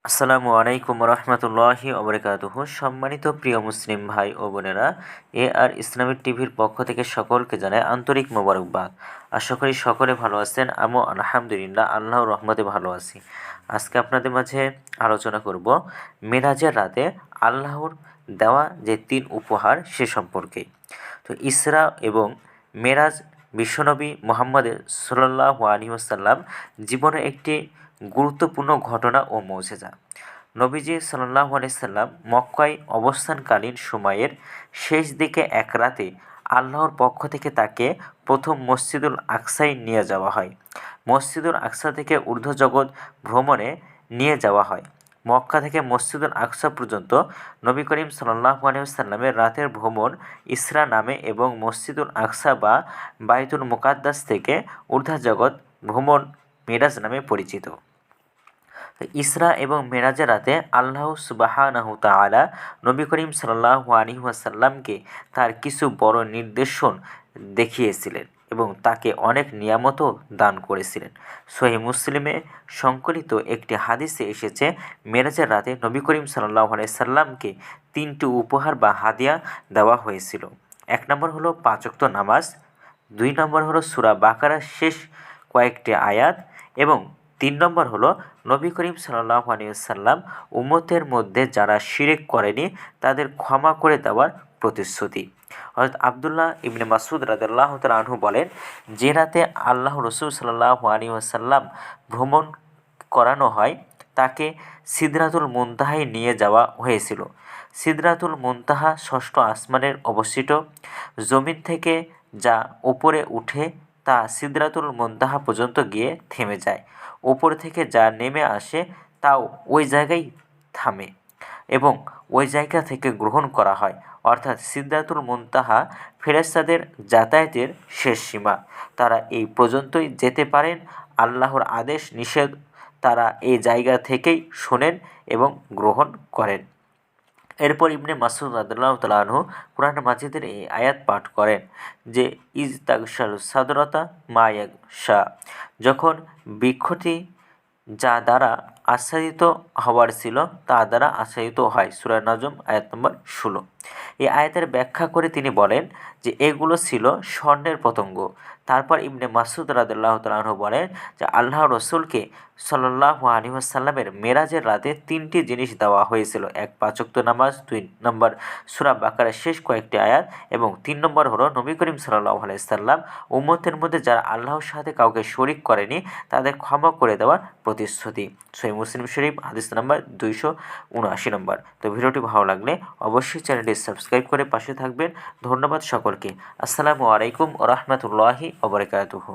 আসসালামু আলাইকুম রহমতুল্লাহি ওবরাকাতুহু। সম্মানিত প্রিয় মুসলিম ভাই ও বোনেরা, আর ইসলামিক টিভির পক্ষ থেকে সকলকে জানাই আন্তরিক মোবারকবাদ। আশা করি সকলে ভালো আছেন। আমিও আলহামদুলিল্লাহ আল্লাহর রহমতে ভালো আছি। আজকে আপনাদের মাঝে আলোচনা করব মেরাজের রাতে আল্লাহর দেওয়া যে 3 উপহার সে সম্পর্কে। তো ইসরা এবং মেরাজ বিশ্বনবী মুহাম্মদ সাল্লাল্লাহু আলাইহি ওয়াসাল্লাম জীবনের একটি গুরুত্বপূর্ণ ঘটনা ও মৌজেজা। নবীজি সাল্লাল্লাহু আলাইহি সাল্লাম মক্কায় অবস্থানকালীন সময়ের শেষ দিকে এক রাতে আল্লাহর পক্ষ থেকে তাকে প্রথম মসজিদুল আকসায় নিয়ে যাওয়া হয়। মসজিদুল আকসা থেকে ঊর্ধ্বজগৎ ভ্রমণে নিয়ে যাওয়া হয়। মক্কা থেকে মসজিদুল আকসা পর্যন্ত নবী করিম সাল্লাল্লাহু আলাইহি ওয়াসাল্লামের রাতের ভ্রমণ ইসরা নামে এবং মসজিদুল আকসা বা বাইতুল মুকাদ্দাস থেকে ঊর্ধ্বজগৎ ভ্রমণ মেরাজ নামে পরিচিত। ইসরা এবং মেরাজের রাতে আল্লাহ সুবহানাহু তাআলা নবী করিম সাল্লাল্লাহু আলাইহি ওয়াসাল্লামকে তার কিছু বড় নির্দেশন দেখিয়েছিলেন এবং তাকে অনেক নিয়ামতও দান করেছিলেন। সহিহ মুসলিমে সংকলিত একটি হাদিসে এসেছে, মেরাজের রাতে নবী করিম সাল্লাল্লাহু আলাইহি সাল্লামকে 3টি উপহার বা হাদিয়া দেওয়া হয়েছিল। 1 নম্বর হলো 5 ওয়াক্ত নামাজ, 2 নম্বর হলো সূরা বাকারার শেষ কয়েকটি আয়াত এবং 3 নম্বর হলো নবী করিম সাল্লাল্লাহু আলাইহি ওয়াসাল্লাম উম্মতের মধ্যে যারা শিরক করেনি তাদের ক্ষমা করে দেওয়ার প্রতিশ্রুতি। হযরত আব্দুল্লাহ ইবনে মাসউদ রাদিয়াল্লাহু তাআলা আনহু বলেন, যে রাতে আল্লাহ রাসূল সাল্লাল্লাহু আলাইহি ওয়াসাল্লাম ভ্রমণ করানো হয় তাকে সিদরাতুল মুনতাহায় নিয়ে যাওয়া হয়েছিল। সিদরাতুল মুনতাহা 6ষ্ঠ আসমানের অবস্থিত। জমিন থেকে যা উপরে উঠে তা সিদরাতুল মুনতাহা পর্যন্ত গিয়ে থেমে যায়। উপর থেকে যা নেমে আসে তাও ওই জায়গায় থামে এবং ওই জায়গা থেকে গ্রহণ করা হয়। অর্থাৎ সিদরাতুল মুনতাহা ফেরেশতাদের যাতায়াতের শেষ সীমা। তারা এই পর্যন্তই যেতে পারেন। আল্লাহর আদেশ নিষেধ তারা এই জায়গা থেকেই শোনেন এবং গ্রহণ করেন। এরপর ইবনে মাসউদ রাদিয়াল্লাহু তাআলা আনহু কুরআন মাজিদের এই আয়াত পাঠ করেন যে ইজ তাগশাল সাদরাতা মা ইয়াগশা, যখন বৃক্ষটি যা দ্বারা আচ্ছাদিত হওয়ার ছিল তা দ্বারা আচ্ছাদিত হয়। সূরা নজম আয়াত নম্বর 16। এই আয়াতের ব্যাখ্যা করে তিনি বলেন যে এগুলো ছিল স্বর্ণের পতঙ্গ। তারপর ইবনে মাসউদ রাদিয়াল্লাহু তাআলা আনহু বলেন যে আল্লাহ রসুলকে সাল্লাল্লাহু আলাইহি ওয়াসাল্লামের মেরাজের রাতে 3টি জিনিস দেওয়া হয়েছিল। 1 5 ওয়াক্ত নামাজ, 2 নম্বর সূরা বাকারার শেষ কয়েকটি আয়াত এবং 3 নম্বর হলো নবী করিম সাল্লাল্লাহু আলাইহি ওয়াসাল্লাম উম্মতের মধ্যে যারা আল্লাহর সাথে কাউকে শরীক করেনি তাদের ক্ষমা করে দেওয়ার প্রতিশ্রুতি। সহিহ মুসলিম শরীফ হাদিস নাম্বার 279 নম্বর। তো ভিডিওটি ভালো লাগলে অবশ্যই চ্যানেলটি সাবস্ক্রাইব করে পাশে থাকবেন। ধন্যবাদ সকলকে। আসসালামু আলাইকুম ওয়া রাহমাতুল্লাহি ওয়া বারাকাতুহু।